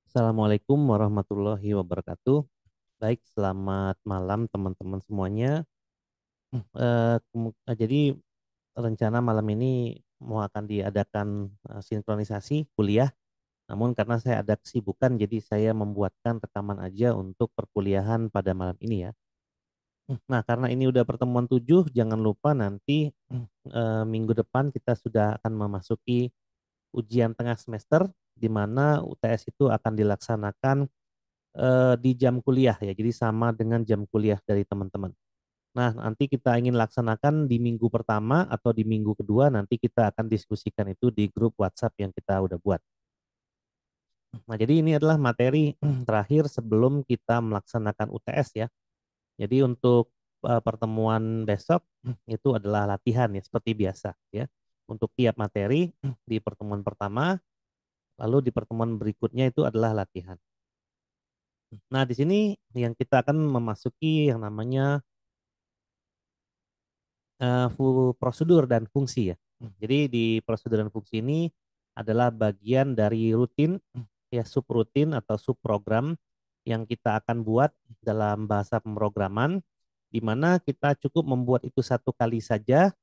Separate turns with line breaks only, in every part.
Assalamualaikum warahmatullahi wabarakatuh. Baik, selamat malam teman-teman semuanya. Jadi rencana malam ini mau akan diadakan sinkronisasi kuliah. Namun karena saya ada kesibukan, jadi saya membuatkan rekaman aja untuk perkuliahan pada malam ini ya. Nah, karena ini udah pertemuan 7, jangan lupa nanti minggu depan kita sudah akan memasuki ujian tengah semester, di mana UTS itu akan dilaksanakan di jam kuliah ya. Jadi sama dengan jam kuliah dari teman-teman. Nah, nanti kita ingin laksanakan di minggu pertama atau di minggu kedua, nanti kita akan diskusikan itu di grup WhatsApp yang kita udah buat. Nah, jadi ini adalah materi terakhir sebelum kita melaksanakan UTS ya. Jadi untuk pertemuan besok itu adalah latihan ya, seperti biasa ya. Untuk tiap materi di pertemuan pertama, lalu di pertemuan berikutnya itu adalah latihan. Nah, di sini yang kita akan memasuki yang namanya prosedur dan fungsi ya. Jadi di prosedur dan fungsi ini adalah bagian dari rutin ya, subrutin atau subprogram yang kita akan buat dalam bahasa pemrograman, di mana kita cukup membuat itu satu kali saja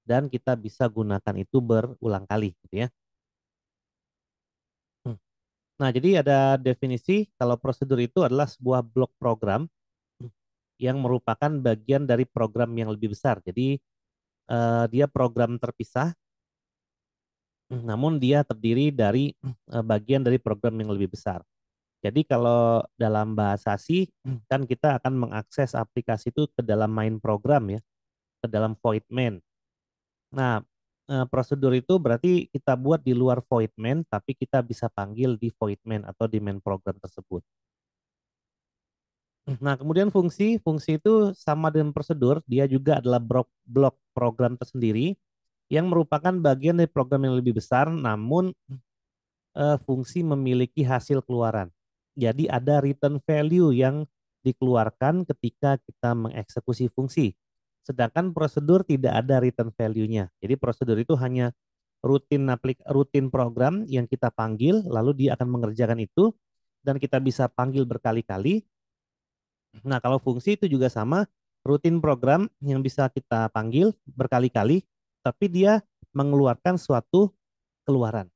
dan kita bisa gunakan itu berulang kali gitu ya. Nah, jadi ada definisi kalau prosedur itu adalah sebuah blok program yang merupakan bagian dari program yang lebih besar. Jadi dia program terpisah, namun dia terdiri dari bagian dari program yang lebih besar. Jadi kalau dalam bahasa C kan kita akan mengakses aplikasi itu ke dalam main program ya, ke dalam void main. Nah, prosedur itu berarti kita buat di luar void main, tapi kita bisa panggil di void main atau di main program tersebut. Nah, kemudian fungsi itu sama dengan prosedur, dia juga adalah blok program tersendiri yang merupakan bagian dari program yang lebih besar, namun fungsi memiliki hasil keluaran. Jadi ada return value yang dikeluarkan ketika kita mengeksekusi fungsi. Sedangkan prosedur tidak ada return value-nya. Jadi prosedur itu hanya rutin program yang kita panggil, lalu dia akan mengerjakan itu dan kita bisa panggil berkali-kali. Nah, kalau fungsi itu juga sama, rutin program yang bisa kita panggil berkali-kali, tapi dia mengeluarkan suatu keluaran.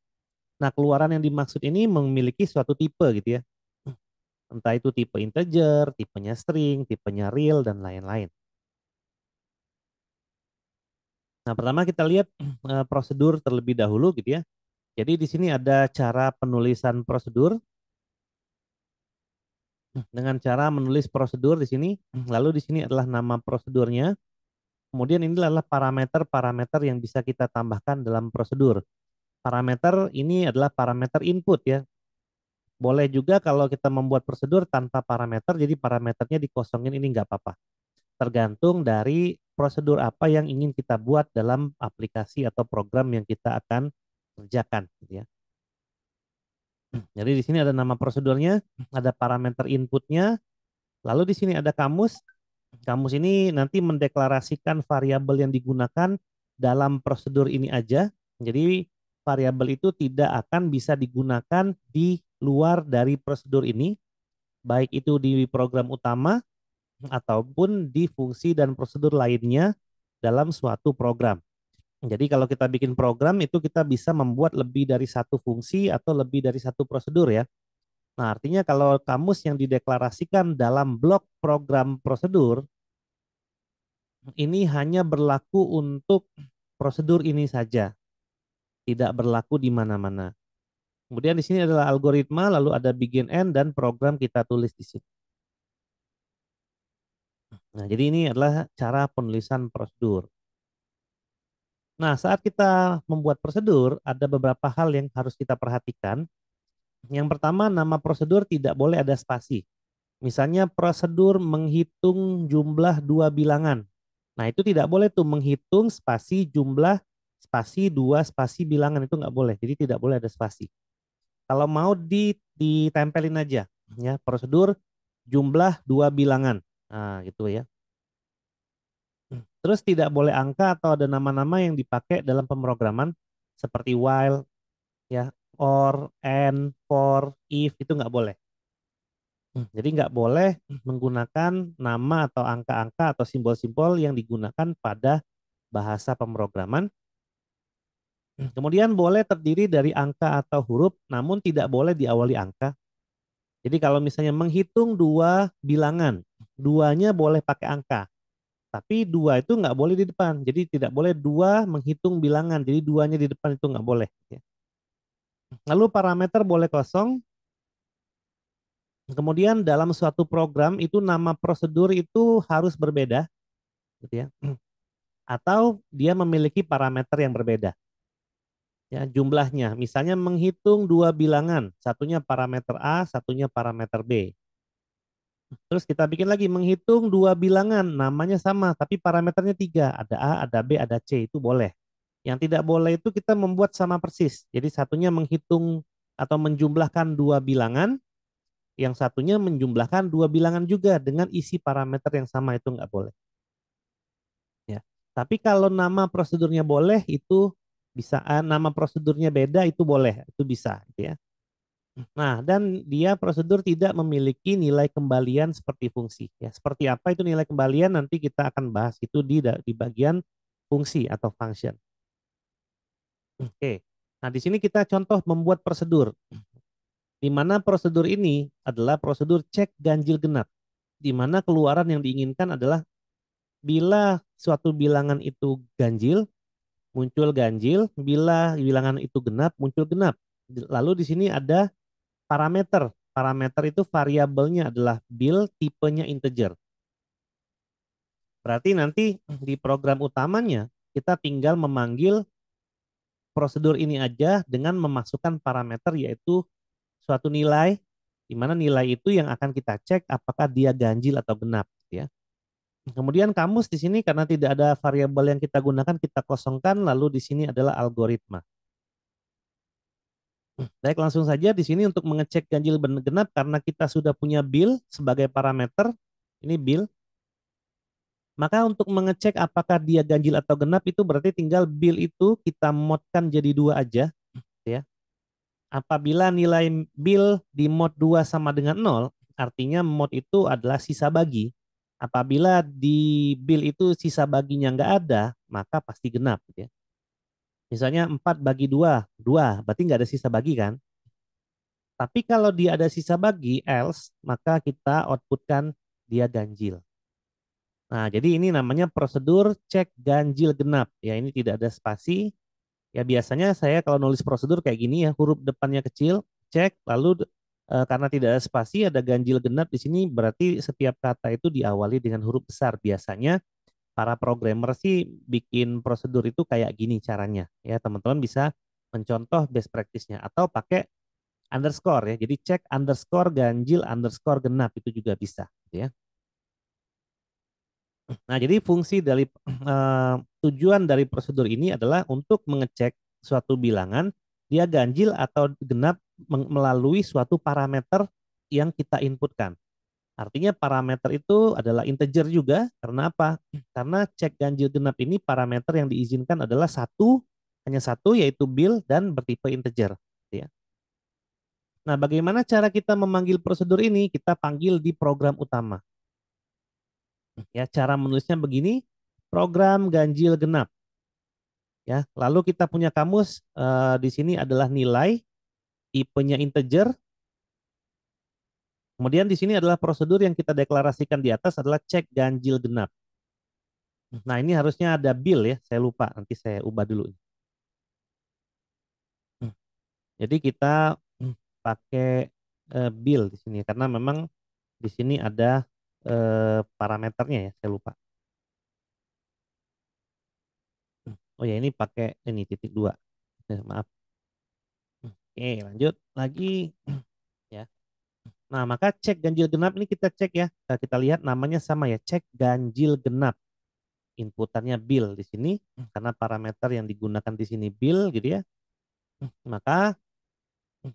Nah, keluaran yang dimaksud ini memiliki suatu tipe gitu ya. Entah itu tipe integer, tipenya string, tipenya real, dan lain-lain. Nah, pertama kita lihat prosedur terlebih dahulu gitu ya. Jadi di sini ada cara penulisan prosedur dengan cara menulis prosedur di sini. Lalu di sini adalah nama prosedurnya. Kemudian ini adalah parameter-parameter yang bisa kita tambahkan dalam prosedur. Parameter ini adalah parameter input ya. Boleh juga kalau kita membuat prosedur tanpa parameter, jadi parameternya dikosongin, ini nggak apa-apa. Tergantung dari prosedur apa yang ingin kita buat dalam aplikasi atau program yang kita akan kerjakan gitu ya. Jadi di sini ada nama prosedurnya, ada parameter inputnya, lalu di sini ada kamus. Kamus ini nanti mendeklarasikan variabel yang digunakan dalam prosedur ini aja. Jadi variabel itu tidak akan bisa digunakan di luar dari prosedur ini, baik itu di program utama ataupun di fungsi dan prosedur lainnya dalam suatu program. Jadi kalau kita bikin program itu kita bisa membuat lebih dari satu fungsi atau lebih dari satu prosedur ya. Nah, artinya kalau kamus yang dideklarasikan dalam blok program prosedur ini hanya berlaku untuk prosedur ini saja, tidak berlaku di mana-mana. Kemudian di sini adalah algoritma, lalu ada begin end dan program kita tulis di sini. Nah, jadi ini adalah cara penulisan prosedur. Nah, saat kita membuat prosedur, ada beberapa hal yang harus kita perhatikan. Yang pertama, nama prosedur tidak boleh ada spasi. Misalnya prosedur menghitung jumlah dua bilangan. Nah, itu tidak boleh tuh menghitung spasi jumlah, spasi dua, spasi bilangan, itu nggak boleh. Jadi tidak boleh ada spasi. Kalau mau ditempelin aja, ya prosedur jumlah dua bilangan. Nah, gitu ya. Terus tidak boleh angka atau ada nama-nama yang dipakai dalam pemrograman seperti while, ya, or, and, for, if itu nggak boleh. Jadi nggak boleh menggunakan nama atau angka-angka atau simbol-simbol yang digunakan pada bahasa pemrograman. Kemudian boleh terdiri dari angka atau huruf, namun tidak boleh diawali angka. Jadi kalau misalnya menghitung dua bilangan, duanya boleh pakai angka, tapi dua itu nggak boleh di depan. Jadi tidak boleh dua menghitung bilangan, jadi duanya di depan itu nggak boleh. Lalu parameter boleh kosong. Kemudian dalam suatu program itu nama prosedur itu harus berbeda, gitu ya. Atau dia memiliki parameter yang berbeda. Ya, jumlahnya, misalnya menghitung dua bilangan, satunya parameter A, satunya parameter B. Terus kita bikin lagi menghitung dua bilangan, namanya sama, tapi parameternya tiga, ada A, ada B, ada C, itu boleh. Yang tidak boleh itu kita membuat sama persis. Jadi satunya menghitung atau menjumlahkan dua bilangan, yang satunya menjumlahkan dua bilangan juga dengan isi parameter yang sama, itu nggak boleh. Ya. Tapi kalau nama prosedurnya boleh, itu bisa, nama prosedurnya beda, itu boleh, itu bisa, gitu ya. Nah, dan dia prosedur tidak memiliki nilai kembalian seperti fungsi. Ya, seperti apa itu nilai kembalian nanti kita akan bahas itu di bagian fungsi atau function. Oke. Nah, di sini kita contoh membuat prosedur. Di mana prosedur ini adalah prosedur cek ganjil genap. Di mana keluaran yang diinginkan adalah bila suatu bilangan itu ganjil, muncul ganjil, bila bilangan itu genap, muncul genap. Lalu di sini ada parameter. Parameter itu variabelnya adalah bil, tipenya integer. Berarti nanti di program utamanya kita tinggal memanggil prosedur ini aja dengan memasukkan parameter yaitu suatu nilai, di mana nilai itu yang akan kita cek apakah dia ganjil atau genap, ya. Kemudian kamus di sini karena tidak ada variabel yang kita gunakan kita kosongkan, lalu di sini adalah algoritma. Baik, langsung saja di sini untuk mengecek ganjil genap karena kita sudah punya bil sebagai parameter. Ini bil. Maka untuk mengecek apakah dia ganjil atau genap itu berarti tinggal bil itu kita modkan jadi dua aja, ya. Apabila nilai bil di mod 2 sama dengan 0, artinya mod itu adalah sisa bagi. Apabila di bil itu sisa baginya nggak ada, maka pasti genap, ya. Misalnya 4 bagi 2, 2, berarti nggak ada sisa bagi kan? Tapi kalau dia ada sisa bagi, else, maka kita outputkan dia ganjil. Nah, jadi ini namanya prosedur cek ganjil genap. Ya, ini tidak ada spasi. Ya, biasanya saya kalau nulis prosedur kayak gini ya, huruf depannya kecil, cek, lalu karena tidak ada spasi, ada ganjil genap di sini, berarti setiap kata itu diawali dengan huruf besar. Biasanya para programmer sih bikin prosedur itu kayak gini caranya. Ya, teman-teman bisa mencontoh best practice-nya atau pakai underscore ya. Jadi cek underscore ganjil underscore genap itu juga bisa, ya. Nah, jadi fungsi dari tujuan dari prosedur ini adalah untuk mengecek suatu bilangan dia ganjil atau genap melalui suatu parameter yang kita inputkan. Artinya parameter itu adalah integer juga. Karena apa? Karena cek ganjil genap ini parameter yang diizinkan adalah satu, hanya satu yaitu bil dan bertipe integer. Ya. Nah, bagaimana cara kita memanggil prosedur ini? Kita panggil di program utama. Ya, cara menulisnya begini, program ganjil genap. Ya, lalu kita punya kamus di sini adalah nilai, tipenya integer. Kemudian di sini adalah prosedur yang kita deklarasikan di atas adalah cek ganjil genap. Nah, ini harusnya ada bil ya, saya lupa, nanti saya ubah dulu. Jadi kita pakai bil di sini karena memang di sini ada parameternya ya, saya lupa. Oh ya, ini pakai ini titik dua. Maaf. Oke, lanjut lagi ya. Nah, maka cek ganjil genap ini kita cek ya. Kita lihat namanya sama ya, cek ganjil genap. Inputannya bil di sini karena parameter yang digunakan di sini bil gitu ya. Maka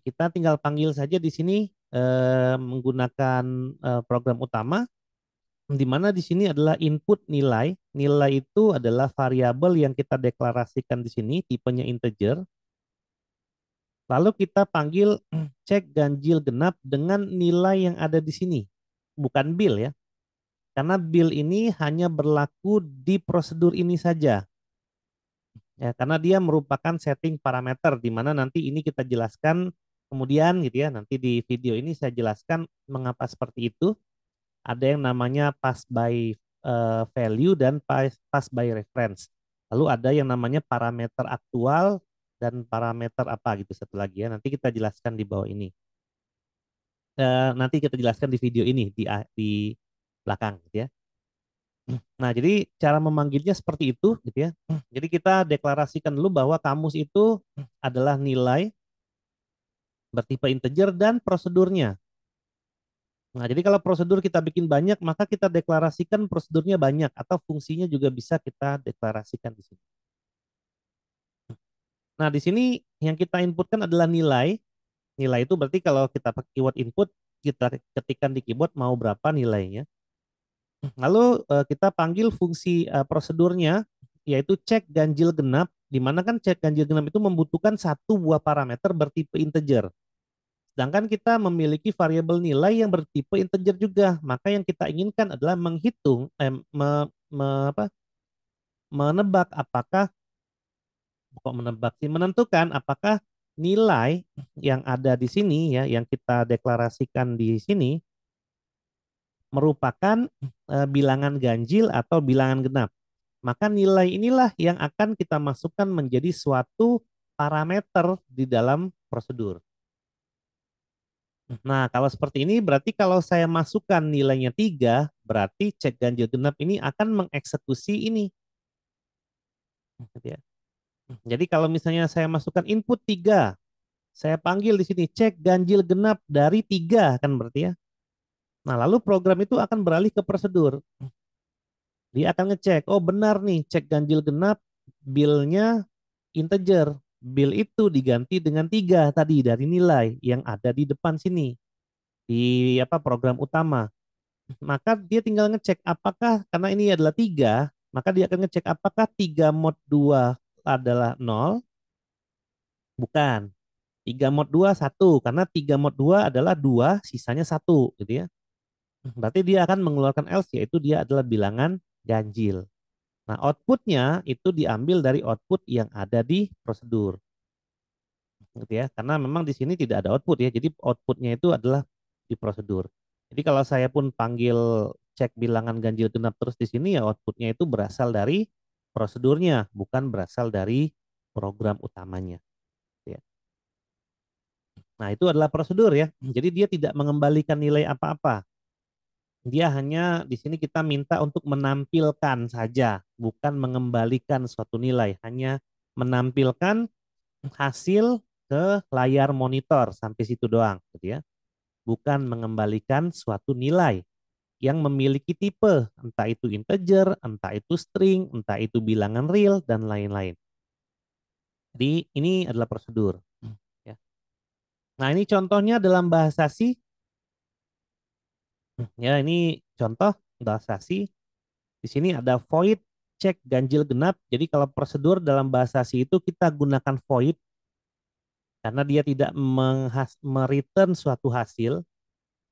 kita tinggal panggil saja di sini menggunakan program utama di mana di sini adalah input nilai. Nilai itu adalah variabel yang kita deklarasikan di sini tipenya integer. Lalu kita panggil cek ganjil genap dengan nilai yang ada di sini, bukan bill ya. Karena bill ini hanya berlaku di prosedur ini saja. Ya, karena dia merupakan setting parameter di mana nanti ini kita jelaskan kemudian gitu ya. Nanti di video ini saya jelaskan mengapa seperti itu. Ada yang namanya pass by value dan pass by reference. Lalu ada yang namanya parameter aktual dan parameter apa gitu satu lagi ya. Nanti kita jelaskan di bawah ini. Nanti kita jelaskan di video ini di belakang gitu ya. Nah, jadi cara memanggilnya seperti itu gitu ya. Jadi kita deklarasikan dulu bahwa kamus itu adalah nilai bertipe integer dan prosedurnya. Nah, jadi kalau prosedur kita bikin banyak, maka kita deklarasikan prosedurnya banyak atau fungsinya juga bisa kita deklarasikan di sini. Nah, di sini yang kita inputkan adalah nilai. Nilai itu berarti kalau kita pakai keyword input, kita ketikkan di keyboard mau berapa nilainya. Lalu kita panggil fungsi prosedurnya, yaitu cek ganjil genap, di mana kan cek ganjil genap itu membutuhkan satu buah parameter bertipe integer. Sedangkan kita memiliki variabel nilai yang bertipe integer juga. Maka yang kita inginkan adalah menghitung, menebak apakah, kok menebak sih, menentukan apakah nilai yang ada di sini ya, yang kita deklarasikan di sini merupakan bilangan ganjil atau bilangan genap. Maka nilai inilah yang akan kita masukkan menjadi suatu parameter di dalam prosedur. Nah, kalau seperti ini berarti kalau saya masukkan nilainya 3, berarti cek ganjil genap ini akan mengeksekusi ini. Gitu ya. Jadi kalau misalnya saya masukkan input 3, saya panggil di sini cek ganjil genap dari 3 kan berarti ya. Nah, lalu program itu akan beralih ke prosedur. Dia akan ngecek, oh benar nih cek ganjil genap bill-nya integer. Bill itu diganti dengan 3 tadi dari nilai yang ada di depan sini di program utama. Maka dia tinggal ngecek apakah karena ini adalah 3, maka dia akan ngecek apakah 3 mod 2 adalah 0, bukan. 3 mod 2 1 karena 3 mod 2 adalah 2, sisanya 1 gitu ya. Berarti dia akan mengeluarkan else, yaitu dia adalah bilangan ganjil. Nah, outputnya itu diambil dari output yang ada di prosedur. Gitu ya. Karena memang di sini tidak ada output ya. Jadi outputnya itu adalah di prosedur. Jadi kalau saya pun panggil cek bilangan ganjil genap terus di sini ya outputnya itu berasal dari prosedurnya, bukan berasal dari program utamanya. Ya. Nah, itu adalah prosedur ya. Jadi dia tidak mengembalikan nilai apa-apa. Dia hanya di sini kita minta untuk menampilkan saja, bukan mengembalikan suatu nilai, hanya menampilkan hasil ke layar monitor sampai situ doang, gitu ya. Bukan mengembalikan suatu nilai yang memiliki tipe, entah itu integer, entah itu string, entah itu bilangan real dan lain-lain. Jadi ini adalah prosedur. Ya. Nah ini contohnya dalam bahasa C. Ya ini contoh bahasa C. Di sini ada void cek ganjil genap. Jadi kalau prosedur dalam bahasa C itu kita gunakan void karena dia tidak mereturn suatu hasil,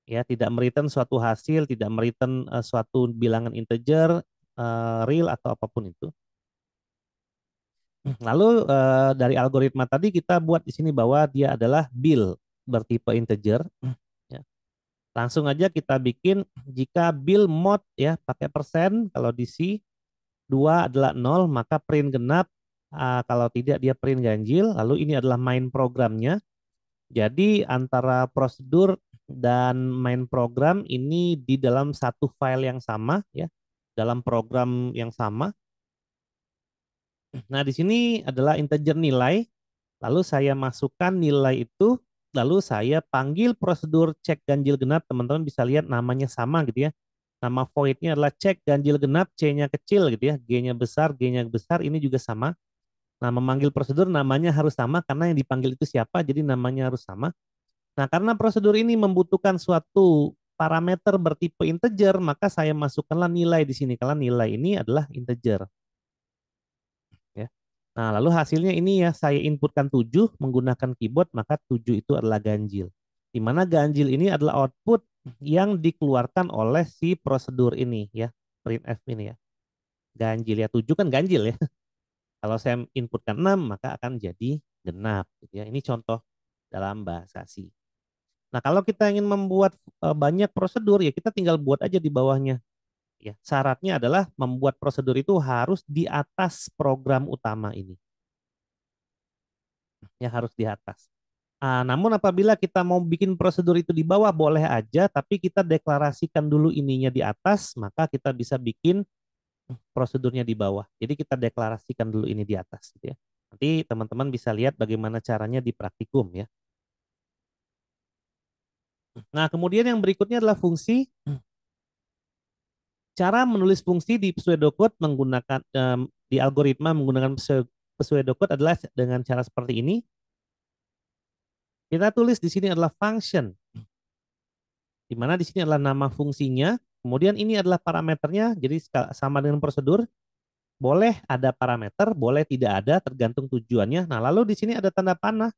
ya tidak mereturn suatu hasil, tidak mereturn suatu bilangan integer, real atau apapun itu. Lalu dari algoritma tadi kita buat di sini bahwa dia adalah bill bertipe integer. Ya. Langsung aja kita bikin jika bill mod ya pakai persen, kalau di C 2 adalah 0 maka print genap, kalau tidak dia print ganjil. Lalu ini adalah main programnya. Jadi antara prosedur dan main program ini di dalam satu file yang sama ya, dalam program yang sama. Nah, di sini adalah integer nilai, lalu saya masukkan nilai itu, lalu saya panggil prosedur cek ganjil genap, teman-teman bisa lihat namanya sama gitu ya. Nama voidnya adalah cek ganjil genap, C-nya kecil gitu ya, G-nya besar, G-nya besar, ini juga sama. Nah, memanggil prosedur namanya harus sama karena yang dipanggil itu siapa, jadi namanya harus sama. Nah, karena prosedur ini membutuhkan suatu parameter bertipe integer, maka saya masukkanlah nilai di sini, karena nilai ini adalah integer. Ya. Nah, lalu hasilnya ini ya, saya inputkan 7 menggunakan keyboard, maka 7 itu adalah ganjil. Di mana ganjil ini adalah output yang dikeluarkan oleh si prosedur ini ya, printf ini ya. Ganjil ya, 7 kan ganjil ya. Kalau saya inputkan 6 maka akan jadi genap gitu ya. Ini contoh dalam bahasa C. Nah, kalau kita ingin membuat banyak prosedur ya kita tinggal buat aja di bawahnya ya. Syaratnya adalah membuat prosedur itu harus di atas program utama ini. Ya harus di atas. Namun apabila kita mau bikin prosedur itu di bawah boleh aja, tapi kita deklarasikan dulu ininya di atas, maka kita bisa bikin prosedurnya di bawah. Jadi kita deklarasikan dulu ini di atas gitu ya. Nanti teman-teman bisa lihat bagaimana caranya di praktikum ya. Nah, kemudian yang berikutnya adalah fungsi. Cara menulis fungsi di pseudocode menggunakan di algoritma menggunakan pseudocode adalah dengan cara seperti ini. Kita tulis di sini adalah function, di mana di sini adalah nama fungsinya. Kemudian ini adalah parameternya, jadi sama dengan prosedur. Boleh ada parameter, boleh tidak ada, tergantung tujuannya. Nah, lalu di sini ada tanda panah.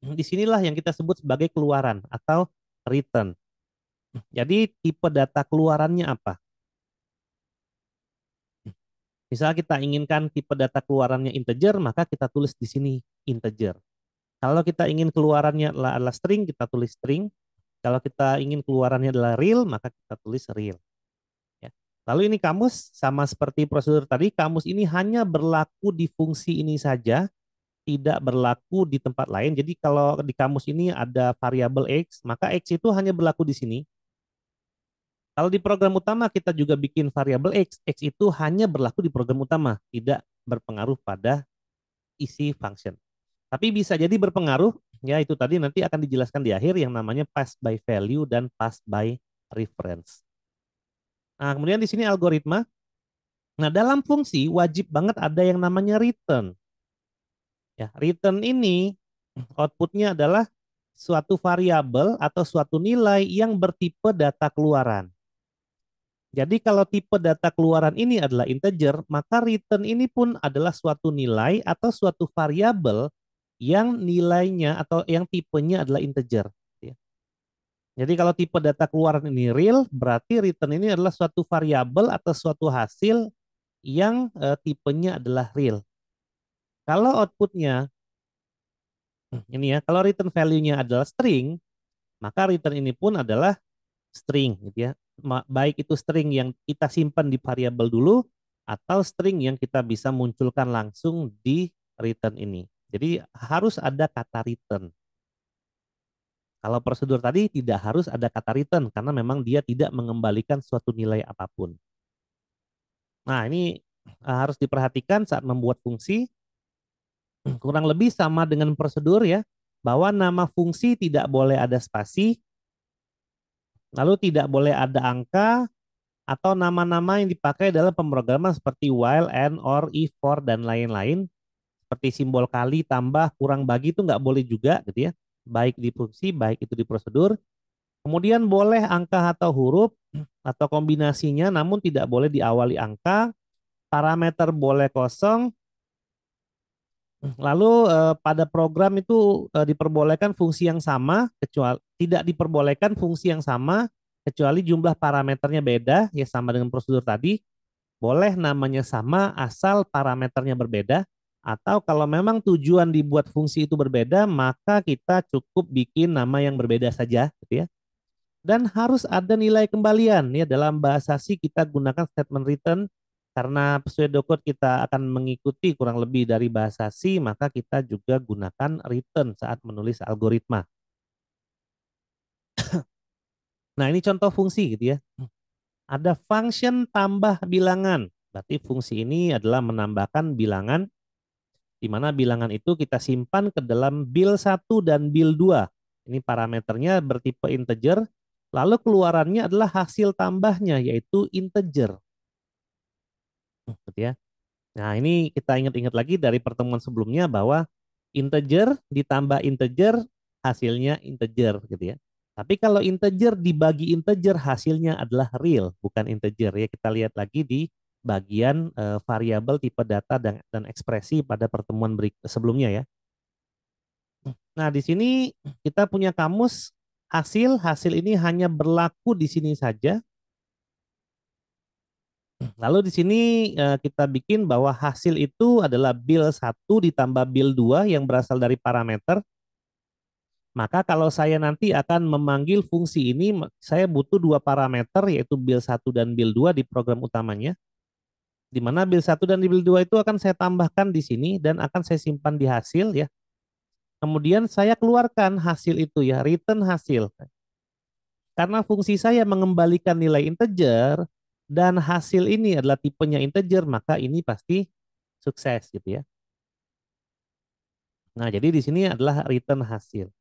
Disinilah yang kita sebut sebagai keluaran atau return. Jadi tipe data keluarannya apa? Misal kita inginkan tipe data keluarannya integer, maka kita tulis di sini integer. Kalau kita ingin keluarannya adalah string, kita tulis string. Kalau kita ingin keluarannya adalah real, maka kita tulis real. Ya. Lalu ini kamus sama seperti prosedur tadi, kamus ini hanya berlaku di fungsi ini saja, tidak berlaku di tempat lain. Jadi kalau di kamus ini ada variabel X, maka X itu hanya berlaku di sini. Kalau di program utama kita juga bikin variabel X, X itu hanya berlaku di program utama, tidak berpengaruh pada isi function. Tapi bisa jadi berpengaruh, ya itu tadi nanti akan dijelaskan di akhir yang namanya pass by value dan pass by reference. Nah, kemudian di sini algoritma. Nah, dalam fungsi wajib banget ada yang namanya return. Ya, return ini outputnya adalah suatu variabel atau suatu nilai yang bertipe data keluaran. Jadi kalau tipe data keluaran ini adalah integer, maka return ini pun adalah suatu nilai atau suatu variabel yang nilainya atau yang tipenya adalah integer. Ya. Jadi kalau tipe data keluaran ini real, berarti return ini adalah suatu variabel atau suatu hasil yang tipenya adalah real. Kalau outputnya ini ya, kalau return value-nya adalah string, maka return ini pun adalah string gitu ya. Baik itu string yang kita simpan di variabel dulu atau string yang kita bisa munculkan langsung di return ini. Jadi harus ada kata return. Kalau prosedur tadi tidak harus ada kata return karena memang dia tidak mengembalikan suatu nilai apapun. Nah, ini harus diperhatikan saat membuat fungsi. Kurang lebih sama dengan prosedur ya, bahwa nama fungsi tidak boleh ada spasi, lalu tidak boleh ada angka, atau nama-nama yang dipakai dalam pemrograman seperti while, and, or, if, for, dan lain-lain. Seperti simbol kali, tambah, kurang bagi itu nggak boleh juga gitu ya. Baik di fungsi, baik itu di prosedur. Kemudian boleh angka atau huruf atau kombinasinya, namun tidak boleh diawali angka. Parameter boleh kosong. Lalu pada program itu diperbolehkan fungsi yang sama, kecuali tidak diperbolehkan fungsi yang sama kecuali jumlah parameternya beda, ya sama dengan prosedur tadi. Boleh namanya sama asal parameternya berbeda, atau kalau memang tujuan dibuat fungsi itu berbeda, maka kita cukup bikin nama yang berbeda saja, gitu ya. Dan harus ada nilai kembalian ya dalam bahasa C kita gunakan statement return karena pseudocode kita akan mengikuti kurang lebih dari bahasa C, maka kita juga gunakan return saat menulis algoritma. Nah, ini contoh fungsi gitu ya. Ada function tambah bilangan. Berarti fungsi ini adalah menambahkan bilangan di mana bilangan itu kita simpan ke dalam bil 1 dan bil 2. Ini parameternya bertipe integer, lalu keluarannya adalah hasil tambahnya yaitu integer. Gitu ya. Nah, ini kita ingat-ingat lagi dari pertemuan sebelumnya bahwa integer ditambah integer hasilnya integer gitu ya. Tapi kalau integer dibagi integer hasilnya adalah real, bukan integer ya. Kita lihat lagi di bagian variabel tipe data dan ekspresi pada pertemuan sebelumnya ya. Nah, di sini kita punya kamus hasil. Hasil ini hanya berlaku di sini saja. Lalu di sini kita bikin bahwa hasil itu adalah bil 1 ditambah bil 2 yang berasal dari parameter. Maka kalau saya nanti akan memanggil fungsi ini, saya butuh dua parameter yaitu bil 1 dan bil 2 di program utamanya. Di mana bil 1 dan bil 2 itu akan saya tambahkan di sini dan akan saya simpan di hasil ya. Kemudian saya keluarkan hasil itu ya, return hasil. Karena fungsi saya mengembalikan nilai integer dan hasil ini adalah tipenya integer, maka ini pasti sukses gitu ya. Nah, jadi di sini adalah return hasil.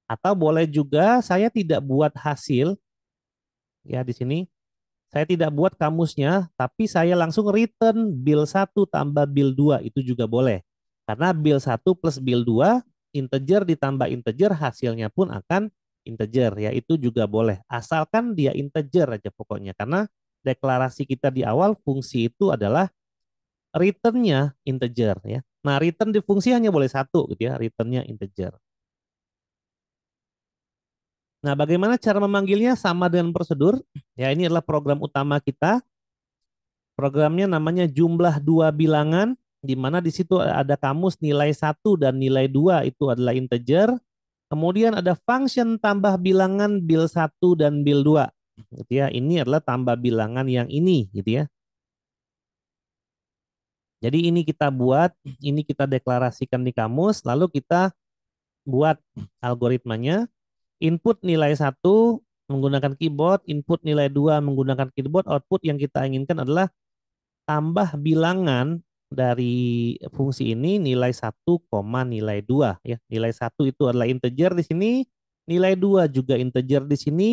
Atau boleh juga saya tidak buat hasil ya di sini. Saya tidak buat kamusnya, tapi saya langsung return bil 1 tambah bil 2 itu juga boleh. Karena bil 1 plus bil 2 integer ditambah integer hasilnya pun akan integer ya itu juga boleh. Asalkan dia integer aja pokoknya karena deklarasi kita di awal fungsi itu adalah returnnya integer ya. Nah, return di fungsi hanya boleh satu gitu ya, returnnya integer. Nah, bagaimana cara memanggilnya sama dengan prosedur? Ya, ini adalah program utama kita. Programnya namanya jumlah dua bilangan, di mana di situ ada kamus nilai 1 dan nilai 2 itu adalah integer. Kemudian ada function tambah bilangan bil 1 dan bil 2. Gitu ya. Ini adalah tambah bilangan yang ini gitu ya. Jadi ini kita buat, ini kita deklarasikan di kamus, lalu kita buat algoritmanya. Input nilai 1 menggunakan keyboard, input nilai 2 menggunakan keyboard, output yang kita inginkan adalah tambah bilangan dari fungsi ini nilai 1, nilai 2 ya. Nilai 1 itu adalah integer di sini, nilai 2 juga integer di sini,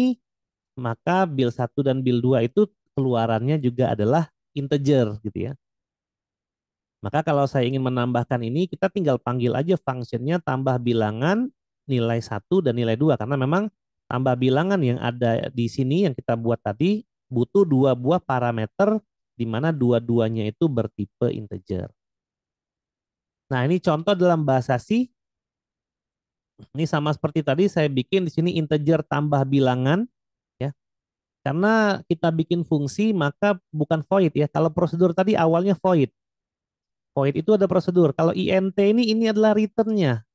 maka bil 1 dan bil 2 itu keluarannya juga adalah integer gitu ya. Maka kalau saya ingin menambahkan ini, kita tinggal panggil aja fungsinya tambah bilangan nilai 1 dan nilai 2 karena memang tambah bilangan yang ada di sini yang kita buat tadi butuh dua buah parameter di mana dua-duanya itu bertipe integer. Nah, ini contoh dalam bahasa C. Ini sama seperti tadi saya bikin di sini integer tambah bilangan ya. Karena kita bikin fungsi maka bukan void ya. Kalau prosedur tadi awalnya void. Void itu ada prosedur. Kalau int ini adalah returnnya.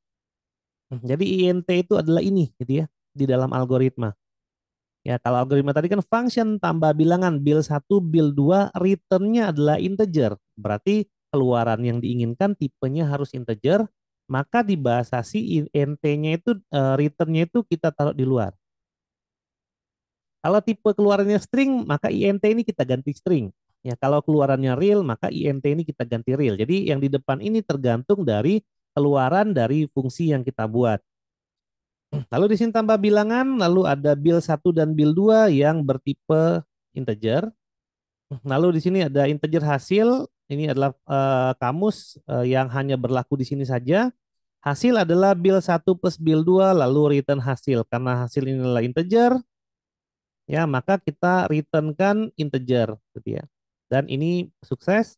Jadi int itu adalah ini gitu ya di dalam algoritma. Ya, kalau algoritma tadi kan function tambah bilangan bil 1, bil 2, returnnya adalah integer. Berarti keluaran yang diinginkan tipenya harus integer, maka di bahasa C int-nya itu returnnya itu kita taruh di luar. Kalau tipe keluarannya string, maka int ini kita ganti string. Ya, kalau keluarannya real, maka int ini kita ganti real. Jadi yang di depan ini tergantung dari keluaran dari fungsi yang kita buat. Lalu di sini tambah bilangan, lalu ada bil 1 dan bil 2 yang bertipe integer. Lalu di sini ada integer hasil, ini adalah kamus yang hanya berlaku di sini saja. Hasil adalah bil 1 plus bil 2 lalu return hasil. Karena hasil ini adalah integer, ya maka kita returnkan integer gitu ya. Dan ini sukses.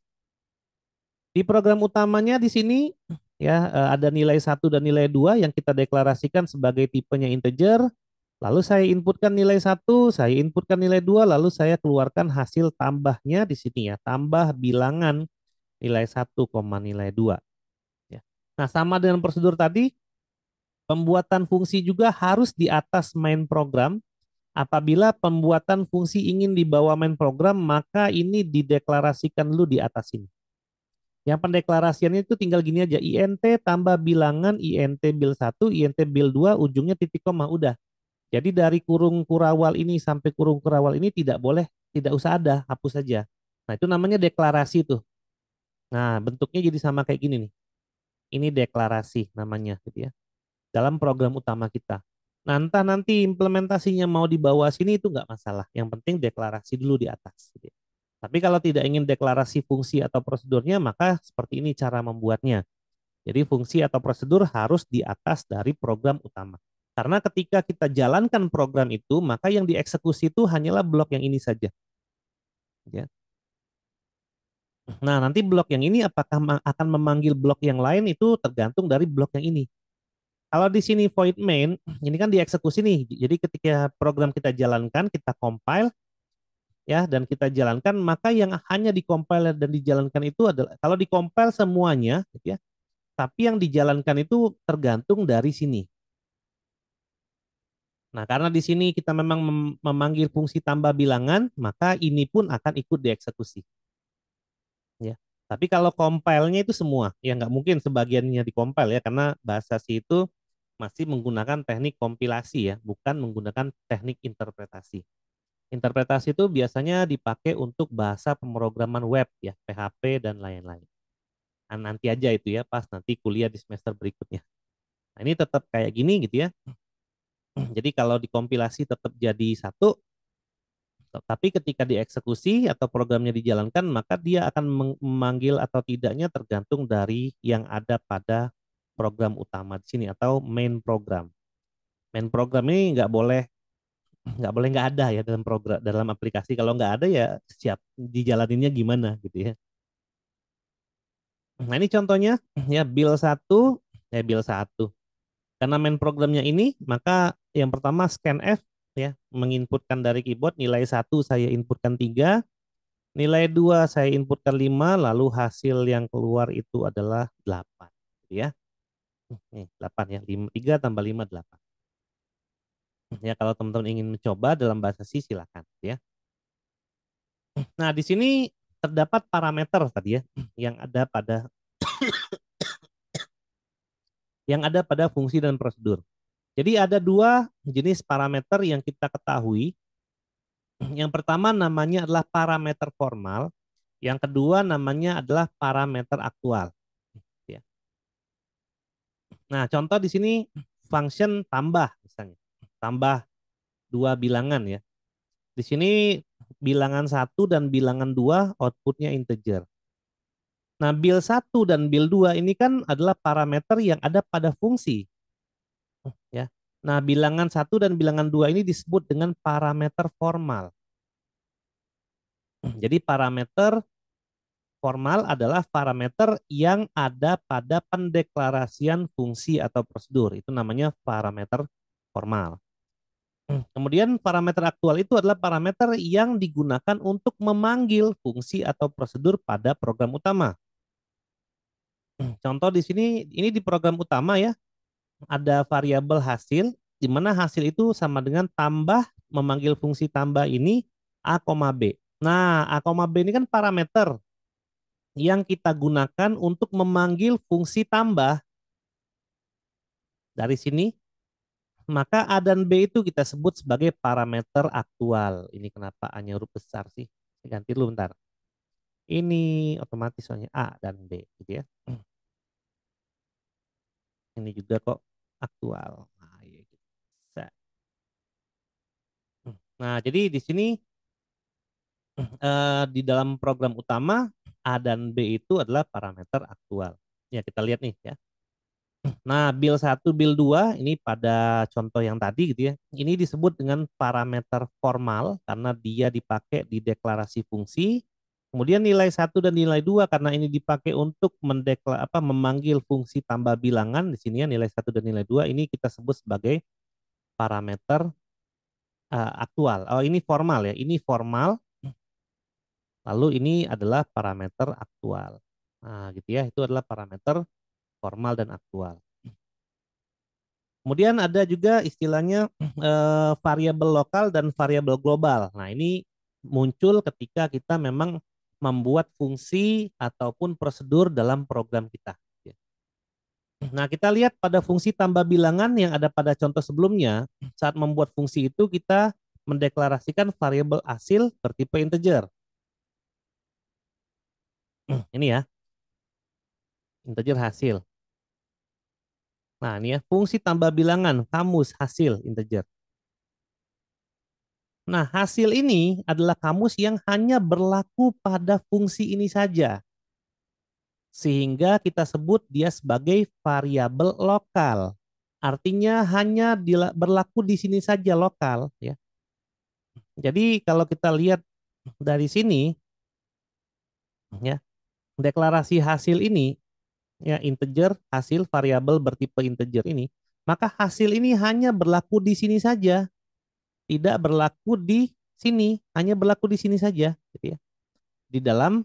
Di program utamanya di sini ya ada nilai 1 dan nilai 2 yang kita deklarasikan sebagai tipenya integer. Lalu saya inputkan nilai 1, saya inputkan nilai 2, lalu saya keluarkan hasil tambahnya di sini ya, tambah bilangan nilai 1, nilai 2. Ya. Nah, sama dengan prosedur tadi, pembuatan fungsi juga harus di atas main program. Apabila pembuatan fungsi ingin dibawa main program, maka ini dideklarasikan dulu di atas ini. Yang pendeklarasiannya itu tinggal gini aja, int tambah bilangan int bil 1, int bil 2, ujungnya titik koma, udah. Jadi dari kurung kurawal ini sampai kurung kurawal ini tidak boleh, tidak usah ada, hapus saja. Nah, itu namanya deklarasi tuh. Nah, bentuknya jadi sama kayak gini nih. Ini deklarasi namanya gitu ya. Dalam program utama kita. Nah, entah nanti implementasinya mau di bawah sini itu nggak masalah. Yang penting deklarasi dulu di atas. Gitu ya. Tapi kalau tidak ingin deklarasi fungsi atau prosedurnya, maka seperti ini cara membuatnya. Jadi fungsi atau prosedur harus di atas dari program utama. Karena ketika kita jalankan program itu, maka yang dieksekusi itu hanyalah blok yang ini saja. Ya. Nah, nanti blok yang ini apakah akan memanggil blok yang lain itu tergantung dari blok yang ini. Kalau di sini void main, ini kan dieksekusi nih. Jadi ketika program kita jalankan, kita compile ya dan kita jalankan, maka yang hanya di-compile dan dijalankan itu adalah kalau di-compile semuanya gitu ya. Tapi yang dijalankan itu tergantung dari sini. Nah, karena di sini kita memang memanggil fungsi tambah bilangan, maka ini pun akan ikut dieksekusi. Ya. Tapi kalau compile-nya itu semua, ya nggak mungkin sebagiannya di-compile ya, karena bahasa C itu masih menggunakan teknik kompilasi ya, bukan menggunakan teknik interpretasi. Interpretasi itu biasanya dipakai untuk bahasa pemrograman web ya, PHP dan lain-lain. Nah, nanti aja itu ya, pas nanti kuliah di semester berikutnya. Nah, ini tetap kayak gini gitu ya. Jadi kalau dikompilasi tetap jadi satu, tapi ketika dieksekusi atau programnya dijalankan, maka dia akan memanggil atau tidaknya tergantung dari yang ada pada program utama di sini atau main program. Main program ini nggak boleh nggak ada ya dalam program dalam aplikasi. Kalau nggak ada ya siap dijalaninnya gimana gitu ya. Nah ini contohnya ya build satu. Karena main programnya ini, maka yang pertama scanf ya, menginputkan dari keyboard nilai satu saya inputkan 3, nilai 2 saya inputkan 5, lalu hasil yang keluar itu adalah 8. Gitu ya. Nih, 8 ya, 5, 3 tambah 5, 8. Ya kalau teman-teman ingin mencoba dalam bahasa C silakan ya. Nah, di sini terdapat parameter tadi ya yang ada pada fungsi dan prosedur. Jadi ada dua jenis parameter yang kita ketahui. Yang pertama namanya adalah parameter formal, yang kedua namanya adalah parameter aktual. Ya. Nah, contoh di sini function tambah misalnya, tambah dua bilangan ya. Di sini bilangan satu dan bilangan dua outputnya integer. Nah, build satu dan build 2 ini kan adalah parameter yang ada pada fungsi ya. Nah, bilangan satu dan bilangan 2 ini disebut dengan parameter formal. Jadi parameter formal adalah parameter yang ada pada pendeklarasian fungsi atau prosedur. Itu namanya parameter formal. Kemudian parameter aktual itu adalah parameter yang digunakan untuk memanggil fungsi atau prosedur pada program utama. Contoh di sini, ini di program utama ya, ada variabel hasil, di mana hasil itu sama dengan tambah, memanggil fungsi tambah ini A, B. Nah, A, B ini kan parameter yang kita gunakan untuk memanggil fungsi tambah dari sini, maka A dan B itu kita sebut sebagai parameter aktual. Ini kenapa A-nya huruf besar sih? Saya ganti dulu bentar. Ini otomatis soalnya A dan B gitu ya. Ini juga kok aktual. Nah, iya gitu. Nah, jadi di sini di dalam program utama A dan B itu adalah parameter aktual. Ya, kita lihat nih ya. Nah, build satu, build 2 ini pada contoh yang tadi gitu ya. Ini disebut dengan parameter formal karena dia dipakai di deklarasi fungsi. Kemudian nilai satu dan nilai 2 karena ini dipakai untuk memanggil fungsi tambah bilangan di sini ya, nilai satu dan nilai 2 ini kita sebut sebagai parameter aktual. Oh, ini formal ya. Ini formal. Lalu ini adalah parameter aktual. Nah, gitu ya. Itu adalah parameter formal dan aktual. Kemudian ada juga istilahnya variabel lokal dan variabel global. Nah, ini muncul ketika kita memang membuat fungsi ataupun prosedur dalam program kita. Nah, kita lihat pada fungsi tambah bilangan yang ada pada contoh sebelumnya, saat membuat fungsi itu kita mendeklarasikan variabel hasil bertipe integer. Ini ya, integer hasil. Nah, ini ya, fungsi tambah bilangan, kamus hasil integer. Nah, hasil ini adalah kamus yang hanya berlaku pada fungsi ini saja. Sehingga kita sebut dia sebagai variabel lokal. Artinya hanya berlaku di sini saja lokal ya. Jadi kalau kita lihat dari sini ya, deklarasi hasil ini, ya integer, hasil variabel bertipe integer ini, maka hasil ini hanya berlaku di sini saja, tidak berlaku di sini, hanya berlaku di sini saja, gitu ya, di dalam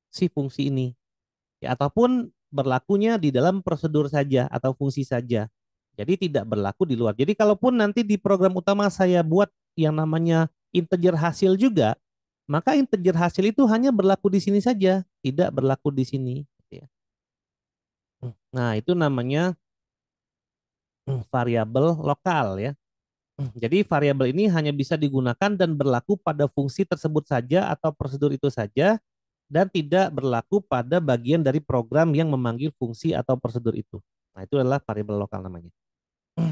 si fungsi ini. Ya, ataupun berlakunya di dalam prosedur saja atau fungsi saja. Jadi tidak berlaku di luar. Jadi kalaupun nanti di program utama saya buat yang namanya integer hasil juga, maka integer hasil itu hanya berlaku di sini saja, tidak berlaku di sini. Gitu ya. Nah, itu namanya variabel lokal ya. Jadi variabel ini hanya bisa digunakan dan berlaku pada fungsi tersebut saja atau prosedur itu saja dan tidak berlaku pada bagian dari program yang memanggil fungsi atau prosedur itu. Nah, itu adalah variabel lokal namanya.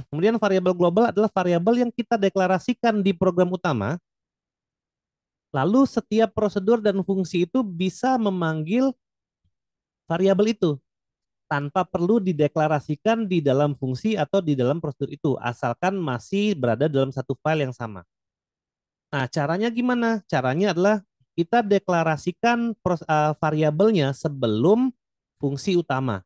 Kemudian variabel global adalah variabel yang kita deklarasikan di program utama, lalu setiap prosedur dan fungsi itu bisa memanggil variabel itu tanpa perlu dideklarasikan di dalam fungsi atau di dalam prosedur itu, asalkan masih berada dalam satu file yang sama. Nah, caranya gimana? Caranya adalah kita deklarasikan variabelnya sebelum fungsi utama.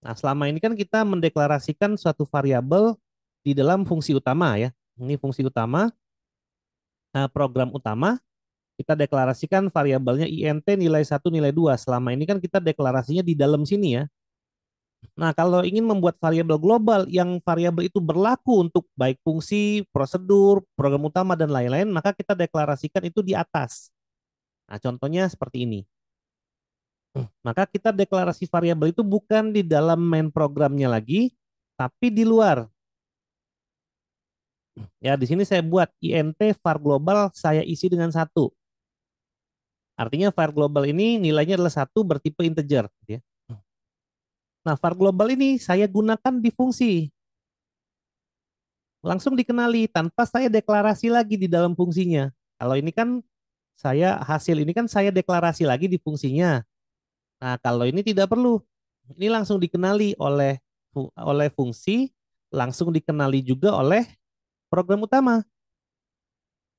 Nah, selama ini kan kita mendeklarasikan suatu variabel di dalam fungsi utama ya. Ini fungsi utama, program utama, kita deklarasikan variabelnya int nilai 1 nilai 2. Selama ini kan kita deklarasinya di dalam sini ya. Nah, kalau ingin membuat variabel global yang variabel itu berlaku untuk baik fungsi, prosedur, program utama, dan lain-lain, maka kita deklarasikan itu di atas. Nah, contohnya seperti ini. Maka kita deklarasi variabel itu bukan di dalam main programnya lagi, tapi di luar. Ya, di sini saya buat int var global saya isi dengan satu. Artinya var global ini nilainya adalah satu bertipe integer. Ya. Nah, var global ini saya gunakan di fungsi. Langsung dikenali tanpa saya deklarasi lagi di dalam fungsinya. Kalau ini kan hasil ini kan saya deklarasi lagi di fungsinya. Nah, kalau ini tidak perlu. Ini langsung dikenali oleh fungsi, langsung dikenali juga oleh program utama.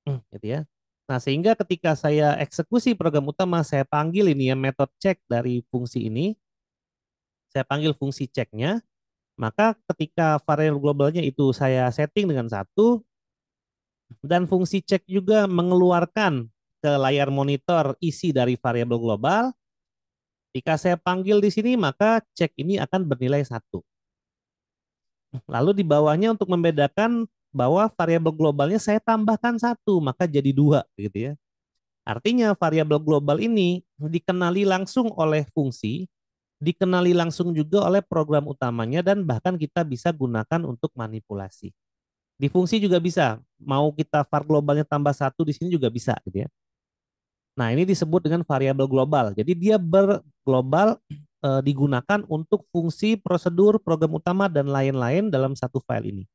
Gitu ya. Nah, sehingga ketika saya eksekusi program utama, saya panggil ini ya metode cek dari fungsi ini, saya panggil fungsi ceknya, maka ketika variabel globalnya itu saya setting dengan satu, dan fungsi cek juga mengeluarkan ke layar monitor isi dari variabel global, jika saya panggil di sini, maka cek ini akan bernilai satu. Lalu di bawahnya untuk membedakan bahwa variabel globalnya saya tambahkan satu, maka jadi dua, gitu ya. Artinya variabel global ini dikenali langsung oleh fungsi, dikenali langsung juga oleh program utamanya, dan bahkan kita bisa gunakan untuk manipulasi. Di fungsi juga bisa, mau kita var globalnya tambah satu di sini juga bisa, gitu ya. Nah, ini disebut dengan variabel global. Jadi dia berglobal digunakan untuk fungsi, prosedur, program utama, dan lain-lain dalam satu file ini.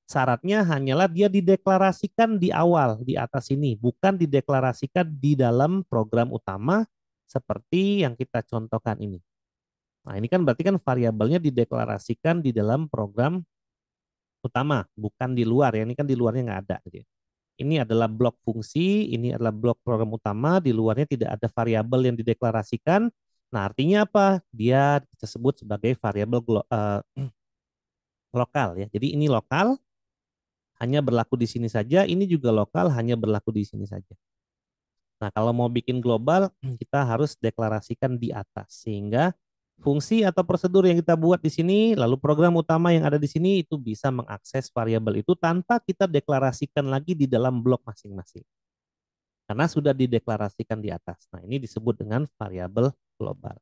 Syaratnya hanyalah dia dideklarasikan di awal, di atas ini, bukan dideklarasikan di dalam program utama seperti yang kita contohkan ini. Nah, ini kan berarti kan variabelnya dideklarasikan di dalam program utama, bukan di luar ya. Ini kan di luarnya nggak ada. Gitu ya. Ini adalah blok fungsi, ini adalah blok program utama, di luarnya tidak ada variabel yang dideklarasikan. Nah, artinya apa? Dia disebut sebagai variabel lokal ya. Jadi ini lokal, hanya berlaku di sini saja, ini juga lokal, hanya berlaku di sini saja. Nah, kalau mau bikin global, kita harus deklarasikan di atas, sehingga fungsi atau prosedur yang kita buat di sini, lalu program utama yang ada di sini, itu bisa mengakses variabel itu tanpa kita deklarasikan lagi di dalam blok masing-masing. Karena sudah dideklarasikan di atas. Nah, ini disebut dengan variabel global.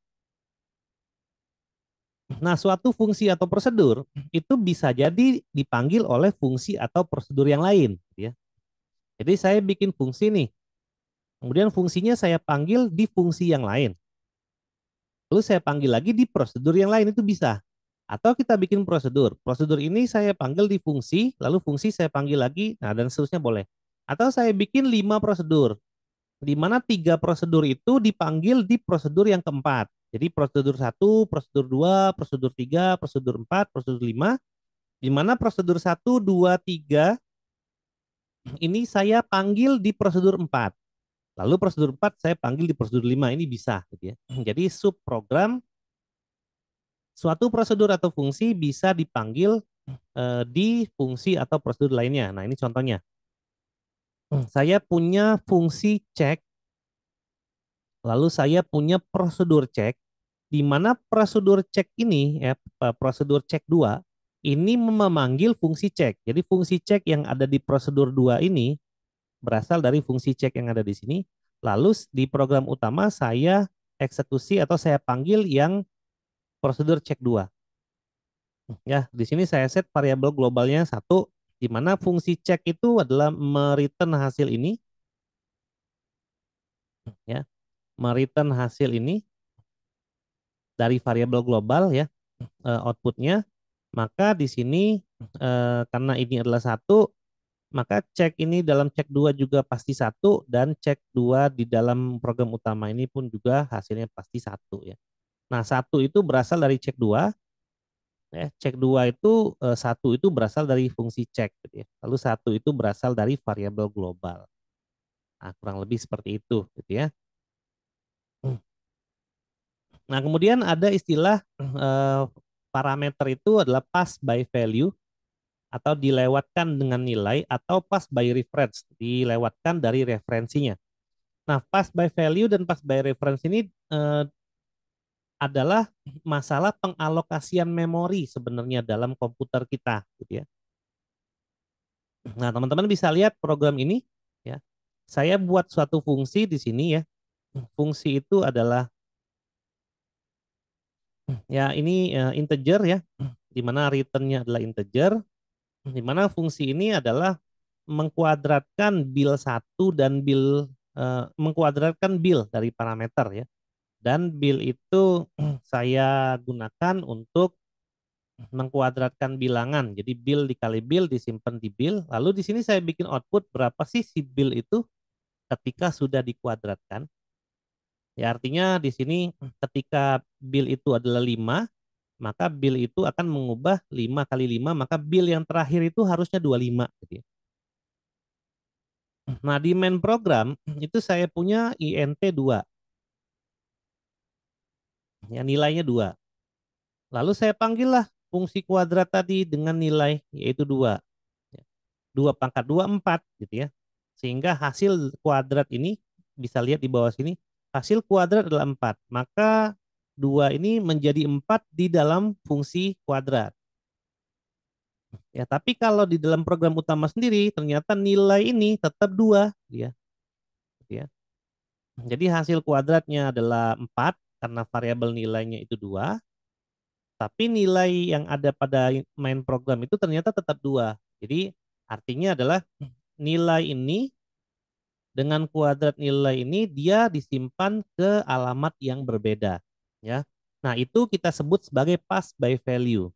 Nah, suatu fungsi atau prosedur itu bisa jadi dipanggil oleh fungsi atau prosedur yang lain. Ya. Jadi saya bikin fungsi nih, kemudian fungsinya saya panggil di fungsi yang lain. Lalu saya panggil lagi di prosedur yang lain itu bisa. Atau kita bikin prosedur. Prosedur ini saya panggil di fungsi, lalu fungsi saya panggil lagi, nah dan seterusnya boleh. Atau saya bikin 5 prosedur, di mana 3 prosedur itu dipanggil di prosedur yang keempat. Jadi prosedur 1, prosedur 2, prosedur 3, prosedur 4, prosedur 5, di mana prosedur 1, 2, 3 ini saya panggil di prosedur 4. Lalu prosedur 4 saya panggil di prosedur 5 ini bisa gitu ya. Jadi subprogram suatu prosedur atau fungsi bisa dipanggil di fungsi atau prosedur lainnya. Nah, ini contohnya. Saya punya fungsi cek, lalu saya punya prosedur cek, di mana prosedur cek ini, ya, prosedur cek 2, ini memanggil fungsi cek. Jadi fungsi cek yang ada di prosedur 2 ini berasal dari fungsi cek yang ada di sini. Lalu di program utama saya eksekusi atau saya panggil yang prosedur cek 2. Ya, di sini saya set variabel globalnya 1, di mana fungsi cek itu adalah mereturn hasil ini, ya, mereturn hasil ini dari variabel global ya, outputnya. Maka di sini karena ini adalah 1, maka cek ini dalam cek 2 juga pasti 1, dan cek 2 di dalam program utama ini pun juga hasilnya pasti 1 ya. Nah, 1 itu berasal dari cek 2, ya. Cek 2 itu 1 itu berasal dari fungsi cek gitu ya. Lalu 1 itu berasal dari variabel global. Nah, kurang lebih seperti itu gitu ya. Nah, kemudian ada istilah parameter itu adalah pass by value atau dilewatkan dengan nilai, atau pass by reference, dilewatkan dari referensinya. Nah, pass by value dan pass by reference ini adalah masalah pengalokasian memori sebenarnya dalam komputer kita gitu ya. Nah, teman-teman bisa lihat program ini ya. Saya buat suatu fungsi di sini ya. Fungsi itu adalah ya ini integer ya, di mana returnnya adalah integer, di mana fungsi ini adalah mengkuadratkan bil satu dan bil mengkuadratkan bil dari parameter ya. Dan bil itu saya gunakan untuk mengkuadratkan bilangan. Jadi bil dikali bil disimpan di bil. Lalu di sini saya bikin output berapa sih si bil itu ketika sudah dikuadratkan. Ya, artinya di sini ketika bil itu adalah 5, maka bil itu akan mengubah 5 kali 5, maka bil yang terakhir itu harusnya 25 gitu ya. Nah, di main program itu saya punya int 2, ya, nilainya 2. Lalu saya panggillah fungsi kuadrat tadi dengan nilai yaitu 2. 2 pangkat 2 4 gitu ya. Sehingga hasil kuadrat ini bisa lihat di bawah sini, hasil kuadrat adalah 4. Maka 2 ini menjadi 4 di dalam fungsi kuadrat. Ya, tapi kalau di dalam program utama sendiri ternyata nilai ini tetap 2 ya. Ya. Jadi hasil kuadratnya adalah 4 karena variabel nilainya itu 2, tapi nilai yang ada pada main program itu ternyata tetap 2. Jadi artinya adalah nilai ini dengan kuadrat nilai ini dia disimpan ke alamat yang berbeda ya. Nah, itu kita sebut sebagai pass by value.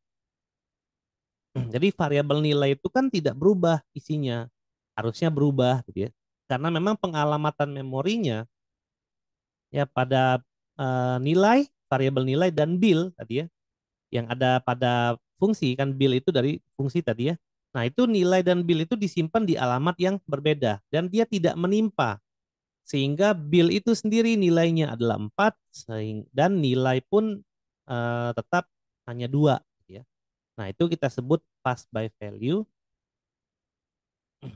Jadi variabel nilai itu kan tidak berubah isinya. Harusnya berubah gitu ya. Karena memang pengalamatan memorinya ya pada nilai, variabel nilai dan bil tadi ya, yang ada pada fungsi kan, bil itu dari fungsi tadi ya. Nah, itu nilai dan bil itu disimpan di alamat yang berbeda dan dia tidak menimpa. Sehingga bil itu sendiri nilainya adalah 4 dan nilai pun tetap hanya 2 ya. Nah, itu kita sebut pass by value.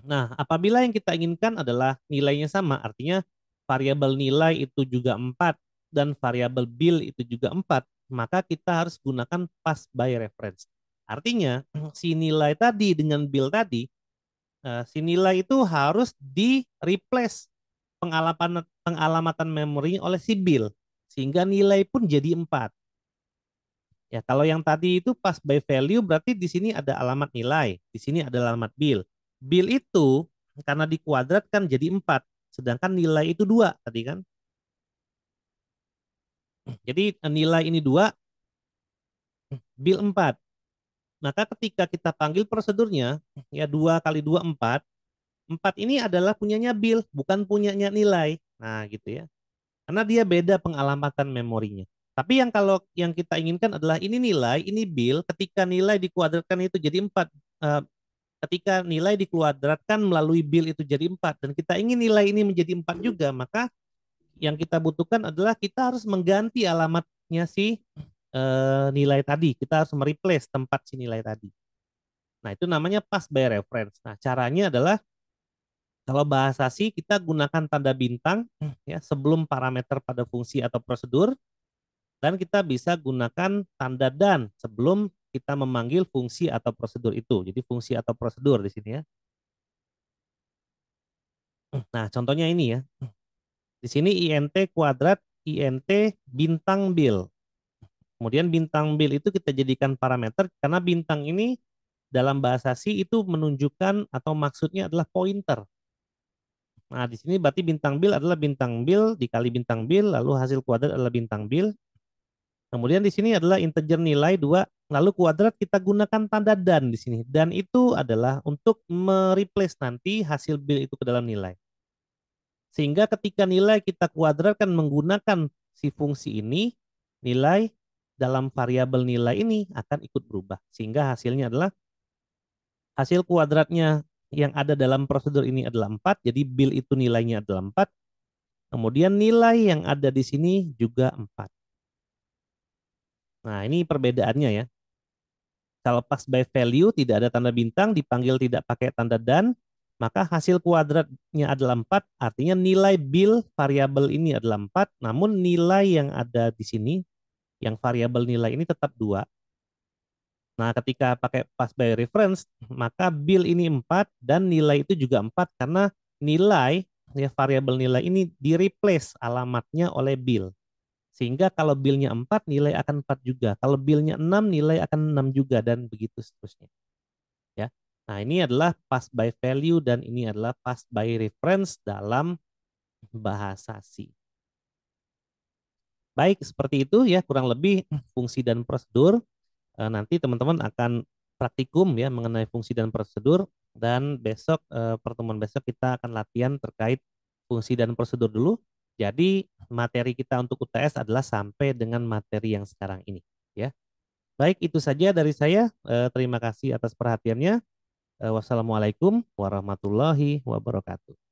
Nah, apabila yang kita inginkan adalah nilainya sama, artinya variabel nilai itu juga 4 dan variabel bil itu juga 4, maka kita harus gunakan pass by reference. Artinya, si nilai tadi dengan bil tadi, si nilai itu harus di-replace pengalamatan memorinya oleh si bil, sehingga nilai pun jadi 4. Ya, kalau yang tadi itu pass by value berarti di sini ada alamat nilai, di sini ada alamat bil. Bil itu karena dikuadratkan jadi 4, sedangkan nilai itu 2 tadi kan. Jadi nilai ini 2, bil 4. Maka ketika kita panggil prosedurnya, ya 2 kali 2 4, 4 ini adalah punyanya bil, bukan punyanya nilai. Nah, gitu ya. Karena dia beda pengalamatan memorinya. Tapi yang kalau yang kita inginkan adalah ini nilai, ini bil, ketika nilai dikuadratkan itu jadi 4, Ketika nilai dikuadratkan melalui bil itu jadi 4 dan kita ingin nilai ini menjadi 4 juga, maka yang kita butuhkan adalah kita harus mengganti alamatnya si nilai tadi. Kita harus mereplace tempat si nilai tadi. Nah, itu namanya pass by reference. Nah, caranya adalah kalau bahasa C kita gunakan tanda bintang ya sebelum parameter pada fungsi atau prosedur, dan kita bisa gunakan tanda dan sebelum kita memanggil fungsi atau prosedur itu. Jadi fungsi atau prosedur di sini ya. Nah, contohnya ini ya. Di sini int kuadrat int bintang bil. Kemudian bintang bil itu kita jadikan parameter karena bintang ini dalam bahasa C itu menunjukkan atau maksudnya adalah pointer. Nah, di sini berarti bintang bil adalah bintang bil dikali bintang bil, lalu hasil kuadrat adalah bintang bil. Kemudian di sini adalah integer nilai 2, lalu kuadrat kita gunakan tanda dan di sini. Dan itu adalah untuk mereplace nanti hasil bil itu ke dalam nilai. Sehingga ketika nilai kita kuadratkan menggunakan si fungsi ini, nilai dalam variabel nilai ini akan ikut berubah. Sehingga hasilnya adalah hasil kuadratnya yang ada dalam prosedur ini adalah 4, jadi bil itu nilainya adalah 4. Kemudian nilai yang ada di sini juga 4. Nah, ini perbedaannya ya. Kalau pass by value tidak ada tanda bintang, dipanggil tidak pakai tanda dan, maka hasil kuadratnya adalah 4, artinya nilai bil variabel ini adalah 4, namun nilai yang ada di sini, yang variabel nilai ini tetap 2. Nah, ketika pakai pass by reference, maka bil ini 4 dan nilai itu juga 4 karena nilai, ya variabel nilai ini di-replace alamatnya oleh bil. Sehingga kalau bilnya 4, nilai akan 4 juga. Kalau bilnya 6, nilai akan 6 juga, dan begitu seterusnya. Ya. Nah, ini adalah pass by value dan ini adalah pass by reference dalam bahasa C. Baik, seperti itu ya kurang lebih fungsi dan prosedur. Nanti teman-teman akan praktikum ya mengenai fungsi dan prosedur, dan besok pertemuan besok kita akan latihan terkait fungsi dan prosedur dulu. Jadi materi kita untuk UTS adalah sampai dengan materi yang sekarang ini ya. Baik, itu saja dari saya. Terima kasih atas perhatiannya. Wassalamualaikum warahmatullahi wabarakatuh.